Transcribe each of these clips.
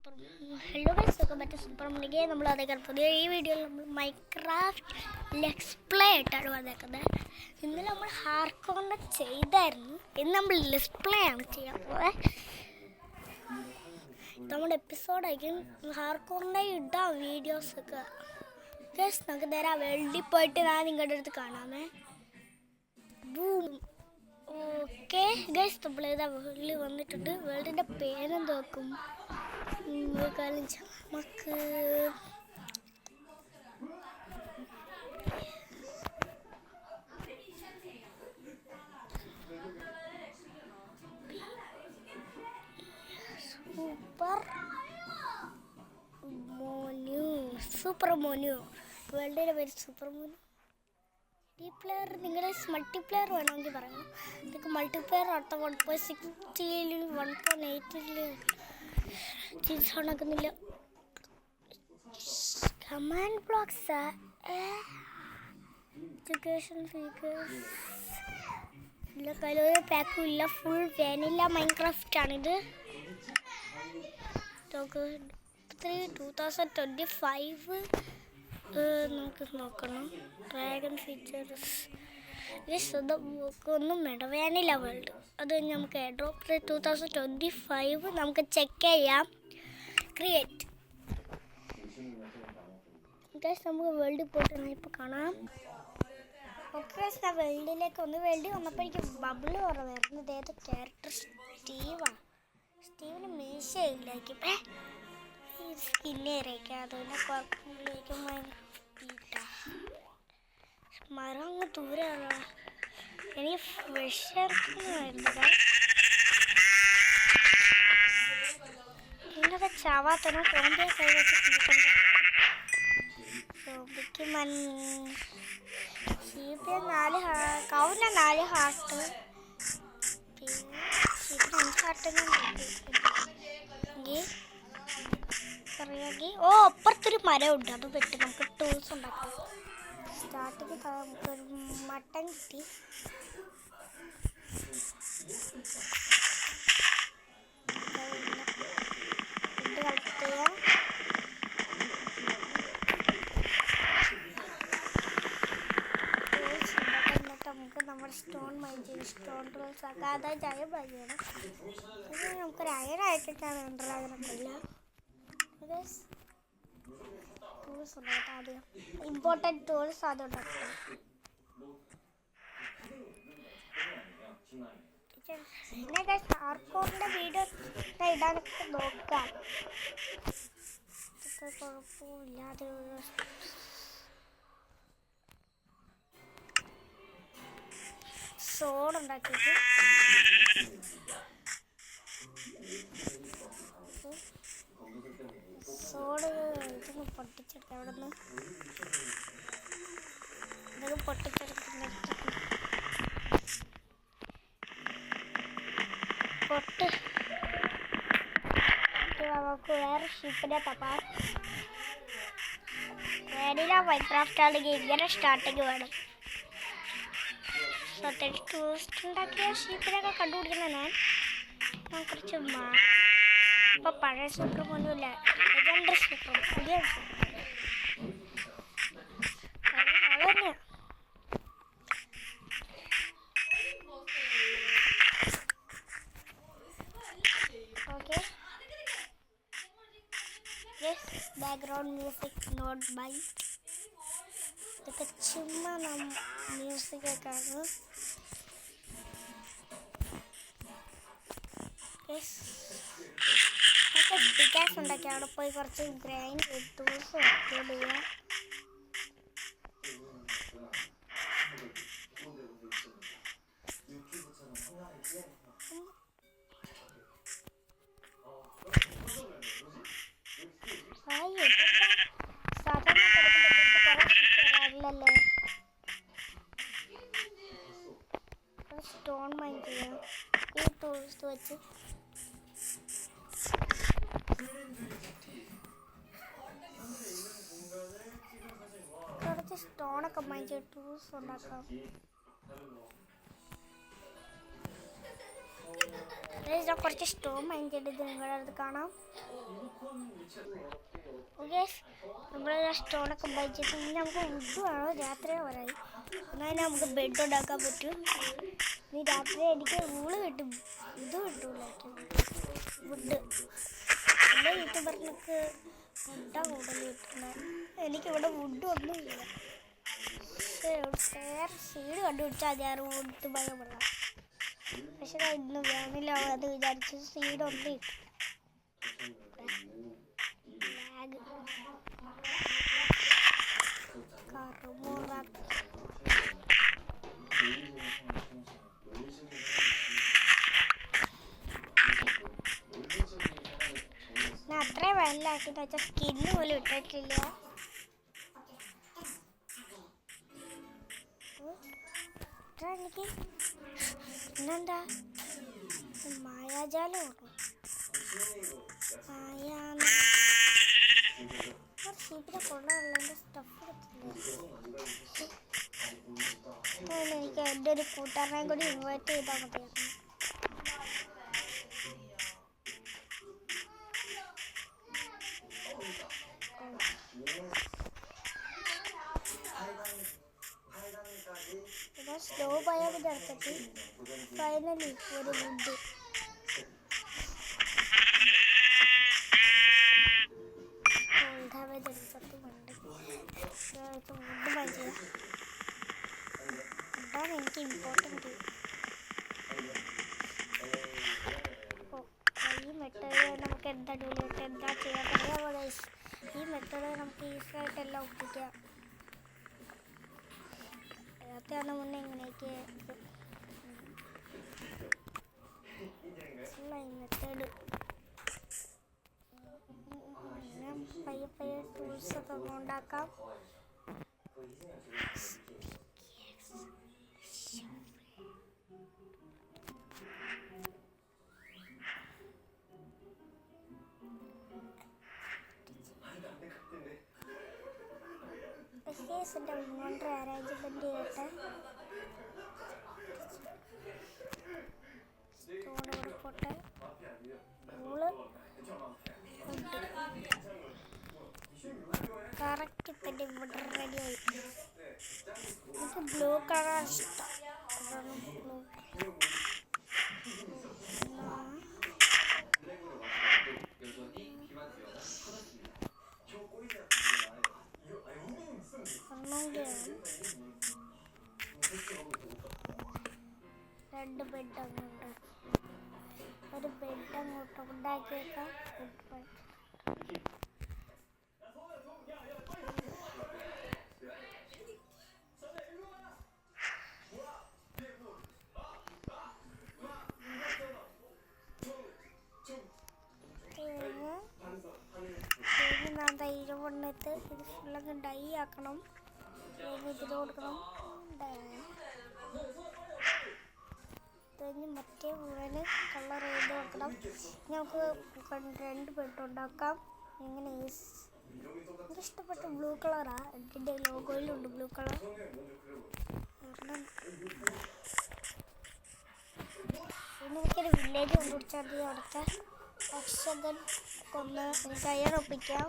Hello guys, welcome back to super മണിക്ക്. നമ്മൾ അതേക്കാൾ പുതിയ ഈ വീഡിയോയിൽ നമ്മൾ മൈൻക്രാഫ്റ്റ് ലെറ്റ്സ് പ്ലേ ആയിട്ടാണ് വന്നേക്കുന്നത്. ഇന്നലെ നമ്മൾ ഹാർഡ്കോറിനെ ചെയ്തായിരുന്നു, ഇന്ന് നമ്മൾ ലെറ്റ്സ് പ്ലേ ആണ് ചെയ്യാൻ പോകുന്നത്. നമ്മുടെ എപ്പിസോഡായിരിക്കും. ഹാർഡ്കോറിൻ്റെ ഇടാം വീഡിയോസൊക്കെ. ഗൈസ്, നമുക്ക് നേരെ വേൾഡിൽ പോയിട്ട് ഞാൻ നിങ്ങളുടെ അടുത്ത് കാണാമേ. ബൂം. ഓക്കെ ഗൈസ്, നമ്മൾ ഇതാ വേൾഡിൽ വന്നിട്ടുണ്ട്. വേൾഡിൻ്റെ പേരെന്ത് വെക്കും? നമുക്ക് സൂപ്പർ മോനു. വേൾഡിൻ്റെ പേര് സൂപ്പർ മോനു. ഈ പ്ലെയർ നിങ്ങളുടെ മൾട്ടിപ്ലെയർ വേണമെങ്കിൽ പറയാം. ഇതൊക്കെ മൾട്ടിപ്ലെയർ അടുത്ത 1.60 1.8 ചീസാണാക്കുന്നില്ല. കമാൻഡ് ബ്ലോക്സ് എഡ്യൂക്കേഷൻ ഫീച്ചേഴ്സ് ഇല്ല, കയ്യിലൊരു പാക്കും ഇല്ല. ഫുൾ വാനില മൈൻക്രാഫ്റ്റ് ആണിത്. 2025 നമുക്ക് നോക്കണം. ഡ്രാഗൺ ഫീച്ചേഴ്സ് ഒന്നും വേണ്ട. വാനില വേൾഡ് അത് നമുക്ക് എയർഡ്രോപ്പ് 2025 നമുക്ക് ചെക്ക് ചെയ്യാം. ക്രിയേറ്റ് ഗൈസ്, നമുക്ക് വേൾഡിൽ പോയിട്ട് ഇപ്പോൾ കാണാം. ഓക്കെ, ഞാൻ വേൾഡിലേക്ക് വേൾഡിൽ വന്നപ്പോൾ എനിക്ക് ബബിൾ കുറവായിരുന്നു. ഇതേത് ക്യാരക്ടർ? സ്റ്റീവാണ്. സ്റ്റീവിന് മീശയില്ലായിരിക്കും. സ്കിന്നേറിയൊക്കെ അതുപോലെ കുഴപ്പമില്ലായിരിക്കും. മരം അങ്ങ് ദൂരെയാണ്. എനിക്ക് വിഷർക്കുന്നത് ഇന്നൊക്കെ ചാവാത്തനോ സോംബിയെ കൈവച്ച് സോംബിക്ക് ഷീപ്പിന് 4 കൗവിന് 4 ഹാർട്ട്, പിന്നെ ഷീപ്പിന് 5 ഹാർട്ടിനും അറിയാമെങ്കിൽ. അപ്പുറത്തൊരു മരമുണ്ട്, അത് പറ്റി നമുക്ക് ടൂൾസ് ഉണ്ടാക്കാം. സ്റ്റാർട്ടിങ് നമുക്കൊരു മട്ടൻ കിട്ടി. ഇത് കളക്ട് ചെയ്യാം. ടൂൾസ് ഉണ്ടാക്കാം. എന്നിട്ട് നമുക്ക് നമ്മുടെ സ്റ്റോൺ മൈൻ ചെയ്ത് സ്റ്റോൺ ടൂൾസ് ആക്കാം. അതായത് അയൺ മൈൻ ചെയ്യണം. നമുക്കൊരു അയണായിട്ടാണ് ഉണ്ടാകാനൊക്കെ ഇല്ല. ടൂൾസ് ഉണ്ടാകട്ടെ. ആദ്യം ഇമ്പോർട്ടൻറ്റ് ടൂൾസ് ആദ്യം ഉണ്ടാക്കണം. പിന്നെ ഹാർഡ്കോറിൻ്റെ വീഡിയോ ഇടാനൊക്കെ നോക്കാം. ഇതൊക്കെ കുഴപ്പമില്ലാതെ സോഡ് ഉണ്ടാക്കിയിട്ട് സോഡ് ഇതൊന്ന് പൊട്ടിച്ചെടുക്കാം. അവിടെ നിന്ന് ഇതൊക്കെ പൊട്ടിച്ചെടുക്കുന്ന പൊട്ട് നമുക്ക് വേറെ ഷിപ്പിനെ തപ്പാം. വാനില മൈൻക്രാഫ്റ്റ് ആണെങ്കിൽ ഇങ്ങനെ സ്റ്റാർട്ടിങ് വേണം. ടൂറിസ്റ്റ് ഉണ്ടാക്കിയ ഷിപ്പിനൊക്കെ കണ്ടുപിടിക്കുന്ന ഞാൻ കുറച്ച് ഇപ്പം പഴയ സൂപ്പർ ഒന്നുമില്ല. ലെജൻഡറി സൂപ്പർ പുതിയ അത് തന്നെയാണ്. Okay, background music not by. ഇതൊക്കെ ചുമ്മാ മ്യൂസിക്കൊക്കെ ആണ്. പിക്കാസ് ഉണ്ടാക്കി അവിടെ പോയി കുറച്ച് ഗ്രൈൻഡ് ടൂൾസ് അപ്ലോഡ് ചെയ്യാം. സാധാരണ വരാറില്ലല്ലേ. സ്റ്റോൺ മൈൻ ചെയ്യാം ഈ ടൂൾസ് വെച്ച്. കുറച്ച് സ്റ്റോണൊക്കെ മൈൻ ചെയ്ത് ടൂൾസ് ഉണ്ടാക്കാം. ഞാൻ കുറച്ച് സ്റ്റോൺ മൈൻഡ് ചെയ്തിട്ട് നിങ്ങളുടെ അടുത്ത് കാണാം. ഓക്കെ, നമ്മൾ സ്റ്റോണൊക്കെ ബൈച്ചിട്ട് നമുക്ക് വുഡ് വേണോ? രാത്രി വരായി എന്നാൽ നമുക്ക് ബെഡ് ഉണ്ടാക്കാൻ പറ്റും. ഇനി രാത്രി എനിക്ക് ഊള് കിട്ടും, ഇത് കിട്ടൂല വുഡ്. എൻ്റെ യൂട്യൂബറിനൊക്കെ വുഡാണ് കൂടുതൽ കിട്ടുന്നത്. എനിക്കിവിടെ വുഡ് ഒന്നുമില്ല. സീഡ് കണ്ടുപിടിച്ചാൽ അതാറ് കൊടുത്ത് ഭയപ്പെടാം. പക്ഷെ ഇന്ന് വേണില്ല അത് വിചാരിച്ചു സീഡ് ഒന്നും കിട്ടില്ല. ഞാൻ അത്രയും വെള്ളമാക്കിന്ന് വെച്ചാൽ സ്കിന്ന് പോലും ഇട്ടിട്ടില്ല. എനിക്ക് പിന്നെന്താ മായാജാലം ഷീപ്പിനെ കൊള്ളാനുള്ള സ്റ്റഫ് എനിക്ക് എൻ്റെ ഒരു കൂട്ടുകാരനെ കൂടി ഇൻവൈറ്റ് ചെയ്താൽ മതിയായിരുന്നു. സ്ലോ പോയാൽ പിന്നെ അടുത്തിട്ട് ഫൈനലി ഒരു വുഡ്. വുഡാണ് എനിക്ക് ഇമ്പോർട്ടൻറ്റ്. ഈ മെത്തേഡ് നമുക്ക് എന്താ അടിപൊളിയായിട്ട് എന്താ ചെയ്യാൻ പറയാമോ? ഈ മെത്തേഡ് നമുക്ക് ഈസിയായിട്ട് എല്ലാം ഒപ്പിക്കാം. അതാണ് മുന്നേ ഇങ്ങനെയൊക്കെ മെത്തേഡ്. പയ്യെ പയ്യെ ടൂൾസൊക്കെ ഉണ്ടാക്കാം. എൻ്റെ മുന്നോട്ട് അറേഞ്ച്മെൻറ്റ് ചെയ്യട്ടെ. സ്റ്റോൺ ഇവിടെ പോട്ടെ. ഊള് കറക്റ്റ് തന്നെ ഇവിടെ റെഡി ആയി. എനിക്ക് ബ്ലൂ കളർ ഇഷ്ടം. രണ്ട് ബെഡ് അങ്ങോട്ട്, ഒരു ബെഡ് അങ്ങോട്ട് ഉണ്ടാക്കിയേക്കാം. ഇരുവണ്ണത്ത് ഇത് ഫുള്ളൊക്കെ ഡൈ ആക്കണം. ഇതിൽ കൊടുക്കണം. കഴിഞ്ഞ് മറ്റേ മുഴുവന് കളർ ചെയ്ത് വെക്കണം. നമുക്ക് രണ്ട് ബെഡ് ഉണ്ടാക്കാം. എങ്ങനെ എനിക്കിഷ്ടപ്പെട്ട ബ്ലൂ കളറാണ്. എൻ്റെ ലോഗോയിലുണ്ട് ബ്ലൂ കളർ. പിന്നെ എനിക്കൊരു വില്ലേജ് കണ്ടുപിടിച്ചാൽ മതി. അവിടുത്തെ രക്ഷകൻ കൊന്ന് കയ്യാൻ ഒപ്പിക്കാം,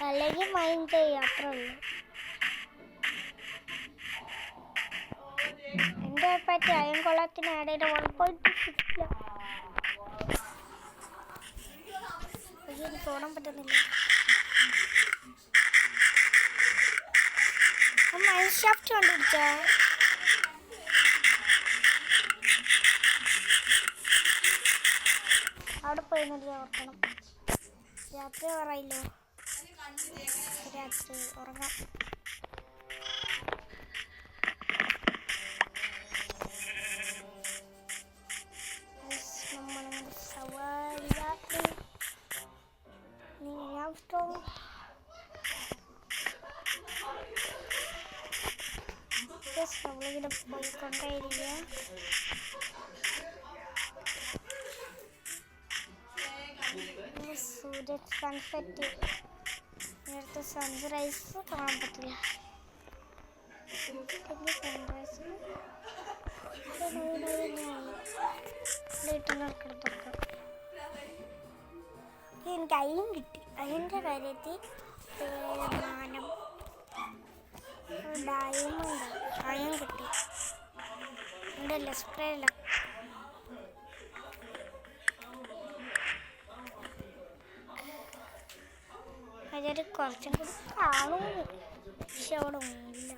അല്ലെങ്കിൽ മൈൻഡ് ചെയ്യാം. അത്രേ ഉള്ളൂ. എൻ്റെ പറ്റി അയൻകൊള്ളത്തിന് ആഡ് ചെയ്ത 1.6 എനിക്ക് ഓടാൻ പറ്റുന്നില്ല. മൈൻഷാഫ്റ്റ് കണ്ടുപിടിച്ചാ അവിടെ പോയി ഓർക്കണം. രാത്രി പറയില്ലോ, രാത്രി ഉറങ്ങാം. നമ്മളിങ്ങനെ പോയിക്കൊണ്ടേയിരിക്കുക. സൂര്യൻ സൺസെറ്റ്, നേരത്തെ സൺറൈസ് കാണാൻ പറ്റില്ല. സൺറൈസ് കിട്ടുന്നിടത്തൊക്കെ എനിക്ക് അയ്യം കിട്ടി. അതിൻ്റെ കാര്യത്തിൽ തീരുമാനം. ഡയമണ്ട് അയ്യം കിട്ടി. എൻ്റെ ലെസ്പ്രേയില അതൊരു കുറച്ചും കൂടി കാണും, പക്ഷെ അവിടെ ഒന്നുമില്ല.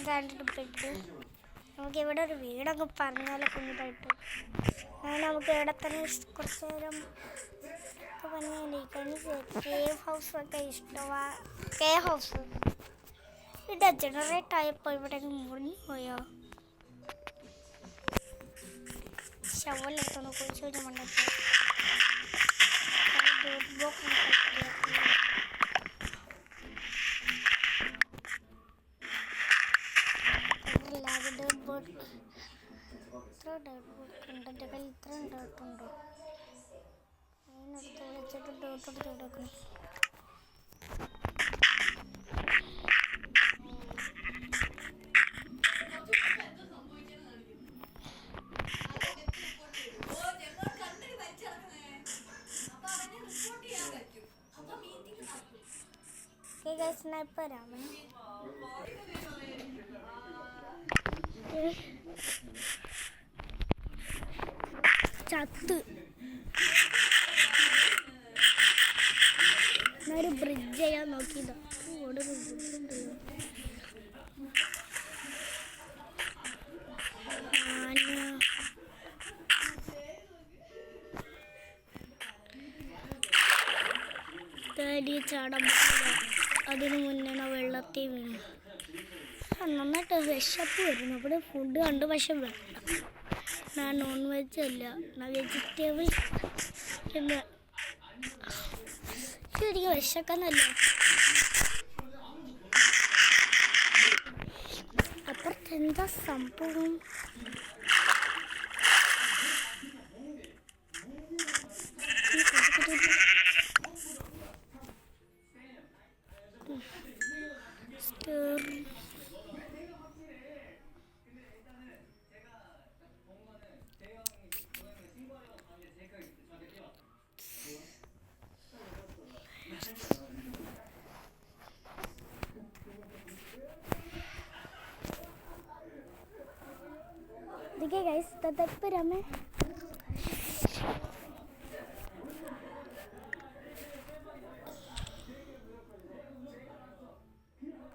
കണ്ടിട്ട് നമുക്ക് ഇവിടെ ഒരു വീടൊക്കെ പറഞ്ഞാലോ കുഞ്ഞിട്ടായിട്ട്. അങ്ങനെ നമുക്ക് ഇവിടെ തന്നെ കുറച്ച് നേരം പറഞ്ഞിരിക്കാൻ. കേവ് ഹൗസൊക്കെ ഇഷ്ടമാണ്. കേവ് ഹൗസ് ഇവിടെ ജനറേറ്റ് ആയപ്പോൾ ഇവിടെ മുറിഞ്ഞു പോയോ? ശവലെടുത്തൊന്ന് കുഴിച്ചു മണ്ടൊക്കെ എൻ്റെ കയ്യിൽ ഇത്രയും ഡോട്ടുണ്ടോ? അതിനടുത്ത് വിളിച്ചിട്ട് ഡോട്ടോട് കൊടുക്കണം. സ്നൈപ്പറാണ്. ചത്ത് ഒരു ബ്രിഡ്ജ് ചെയ്യാൻ നോക്കിയതാ. ഇവിടെ ഒരു ബ്രിഡ്ജുണ്ടല്ലോ. തേടി ചാടാൻ പറ്റില്ല. അതിന് മുന്നേ വെള്ളത്തിൽ വീണു. നന്നായിട്ട് വിശപ്പ് വരുന്നു. അവിടെ ഫുഡ് കണ്ടു, പക്ഷെ വെള്ളം. ഞാൻ നോൺ വെജ് അല്ല, ഞാൻ വെജിറ്റബിൾ. എന്ന് ശരിക്കും വിശക്കുന്നല്ല. അപ്പുറത്തെന്താ സംഭവം? देखिए गाइस, तब तक पर हमें